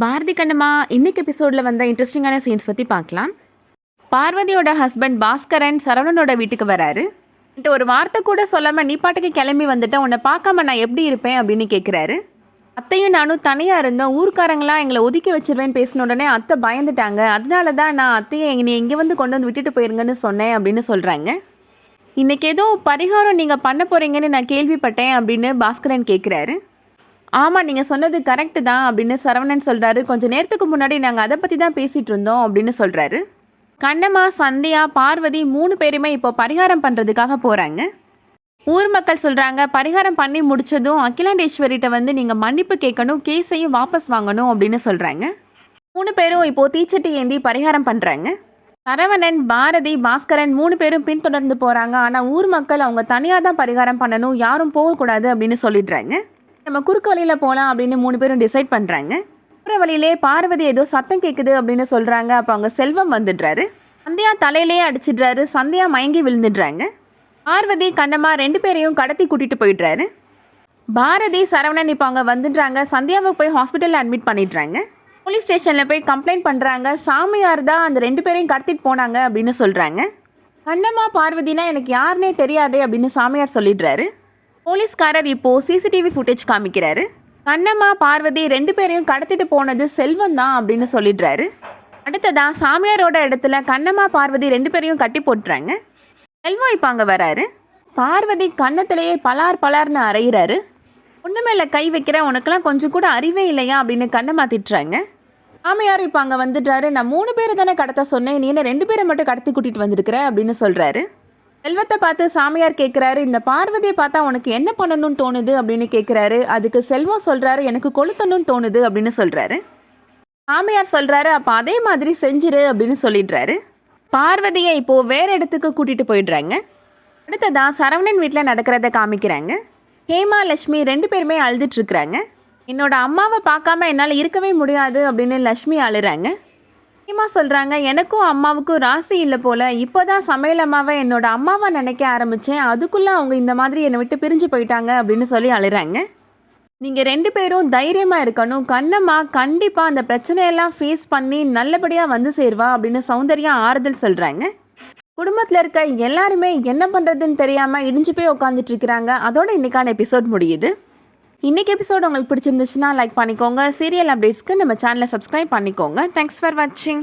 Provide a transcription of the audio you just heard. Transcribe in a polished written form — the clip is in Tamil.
பாரதி கண்ணம்மா இன்னைக்கு எபிசோடில் வந்த இன்ட்ரெஸ்டிங்கான சீன்ஸ் பற்றி பார்க்கலாம். பார்வதியோட ஹஸ்பண்ட் பாஸ்கரன் சரவணனோட வீட்டுக்கு வராரு. ஒரு வார்த்தை கூட சொல்லாமல் நீ பாட்டுக்கு கிளம்பி வந்துட்டேன், உன்னை பார்க்காம நான் எப்படி இருப்பேன் அப்படின்னு கேட்குறாரு. அத்தையும் நானும் தனியாக இருந்தோம், ஊர்க்காரங்களாம் எங்களை ஒதுக்கி வச்சிருவேன்னு பேசின உடனே அத்தை பயந்துட்டாங்க, அதனால தான் நான் அத்தையை நீ இங்கே வந்து கொண்டு வந்து விட்டுட்டு போயிருங்கன்னு சொன்னேன் அப்படின்னு சொல்கிறாங்க. இன்றைக்கி ஏதோ பரிகாரம் நீங்கள் பண்ண போகிறீங்கன்னு நான் கேள்விப்பட்டேன் அப்படின்னு பாஸ்கரன் கேட்குறாரு. ஆமாம், நீங்கள் சொன்னது கரெக்டு தான் அப்படின்னு சரவணன் சொல்கிறாரு. கொஞ்சம் நேரத்துக்கு முன்னாடி நாங்கள் அதை பற்றி தான் பேசிகிட்டு இருந்தோம் அப்படின்னு சொல்கிறாரு. கண்ணம்மா, சந்தியா, பார்வதி 3 பேருமே இப்போ பரிகாரம் பண்ணுறதுக்காக போகிறாங்க. ஊர் மக்கள் சொல்கிறாங்க, பரிகாரம் பண்ணி முடித்ததும் அகிலாண்டேஸ்வரிட்ட வந்து நீங்கள் மன்னிப்பு கேட்கணும், கேஸையும் வாபஸ் வாங்கணும் அப்படின்னு சொல்கிறாங்க. 3 பேரும் இப்போது தீச்சட்டி ஏந்தி பரிகாரம் பண்ணுறாங்க. சரவணன், பாரதி, பாஸ்கரன் 3 பேரும் பின்தொடர்ந்து போகிறாங்க. ஆனால் ஊர் மக்கள் அவங்க தனியாக தான் பரிகாரம் பண்ணணும், யாரும் போகக்கூடாது அப்படின்னு சொல்லிடுறாங்க. நம்ம குறுக்கு வழியில் போகலாம் அப்படின்னு 3 பேரும் டிசைட் பண்ணுறாங்க. அப்புறம் வழியிலே பார்வதி ஏதோ சத்தம் கேட்குது அப்படின்னு சொல்கிறாங்க. அப்போ அவங்க செல்வம் வந்துடுறாரு. சந்தியா தலையிலே அடிச்சிடுறாரு. சந்தியா மயங்கி விழுந்துடுறாங்க. பார்வதி, கண்ணம்மா 2 பேரையும் கடத்தி கூட்டிகிட்டு போயிடுறாரு. பாரதி, சரவணன் இப்போ அவங்க வந்துடுறாங்க. சந்தியாவை போய் ஹாஸ்பிட்டலில் அட்மிட் பண்ணிடுறாங்க. போலீஸ் ஸ்டேஷனில் போய் கம்ப்ளைண்ட் பண்ணுறாங்க. சாமியார் தான் அந்த 2 பேரையும் கடத்திட்டு போனாங்க அப்படின்னு சொல்கிறாங்க. கண்ணம்மா, பார்வதினா எனக்கு யாருன்னே தெரியாதே அப்படின்னு சாமியார் சொல்லிடுறாரு. போலீஸ்காரர் இப்போது சிசிடிவி ஃபுட்டேஜ் காமிக்கிறாரு. கண்ணம்மா, பார்வதி 2 பேரையும் கடத்திட்டு போனது செல்வம் தான் அப்படின்னு சொல்லிடுறாரு. அடுத்ததான் சாமியாரோட இடத்துல கண்ணம்மா, பார்வதி 2 பேரையும் கட்டி போட்டுறாங்க. செல்வம் இப்போ அங்கே வராரு. பார்வதி கன்னத்திலேயே பலார்னு அரைகிறாரு. ஒன்று மேலே கை வைக்கிற, உனக்கெல்லாம் கொஞ்சம் கூட அறிவே இல்லையா அப்படின்னு கண்ணம்மா திட்டுறாங்க. சாமியார் இப்போ அங்கே வந்துடுறாரு. நான் 3 பேர் தானே கடத்த சொன்னேன், நீ என்ன 2 பேரை மட்டும் கடத்தி கூட்டிகிட்டு வந்திருக்கிற அப்படின்னு சொல்கிறாரு. செல்வத்தை பார்த்து சாமியார் கேட்குறாரு, இந்த பார்வதியை பார்த்தா உனக்கு என்ன பண்ணணும்னு தோணுது அப்படின்னு கேட்குறாரு. அதுக்கு செல்வம் சொல்கிறாரு, எனக்கு கொளுத்தணும்னு தோணுது அப்படின்னு சொல்கிறாரு. சாமியார் சொல்கிறாரு, அப்போ அதே மாதிரி செஞ்சிரு அப்படின்னு சொல்லிடுறாரு. பார்வதியை இப்போது வேறு இடத்துக்கு கூட்டிகிட்டு போயிடுறாங்க. அடுத்ததான் சரவணன் வீட்டில் நடக்கிறத காமிக்கிறாங்க. ஹேமா, லக்ஷ்மி 2 பேருமே அழுதுட்டுருக்குறாங்க. என்னோட அம்மாவை பார்க்காம என்னால் இருக்கவே முடியாது அப்படின்னு லக்ஷ்மி அழுறாங்க. ஹேமா சொல்கிறாங்க, எனக்கும் அம்மாவுக்கும் ராசி இல்லை போல், இப்போ தான் சமையல் அம்மாவை என்னோட அம்மாவை நினைக்க ஆரம்பித்தேன், அதுக்குள்ளே அவங்க இந்த மாதிரி என்னை விட்டு பிரிஞ்சு போயிட்டாங்க அப்படின்னு சொல்லி அழுறாங்க. நீங்கள் 2 பேரும் தைரியமாக இருக்கணும், கண்ணம்மா கண்டிப்பாக அந்த பிரச்சனையெல்லாம் ஃபேஸ் பண்ணி நல்லபடியாக வந்து சேருவா அப்படின்னு சௌந்தர்யா ஆறுதல் சொல்கிறாங்க. குடும்பத்தில் இருக்க எல்லாருமே என்ன பண்ணுறதுன்னு தெரியாமல் இடிஞ்சு போய் உட்காந்துட்ருக்குறாங்க. அதோட இன்றைக்கான எபிசோட் முடியுது. இன்றைக்கி எபிசோட் உங்களுக்கு பிடிச்சிருந்துச்சுன்னா லைக் பண்ணிக்கோங்க. சீரியல் அப்டேட்ஸ்க்கு நம்ம சேனலை சப்ஸ்கிரைப் பண்ணிக்கோங்க. தேங்க்ஸ் ஃபார் வாட்சிங்.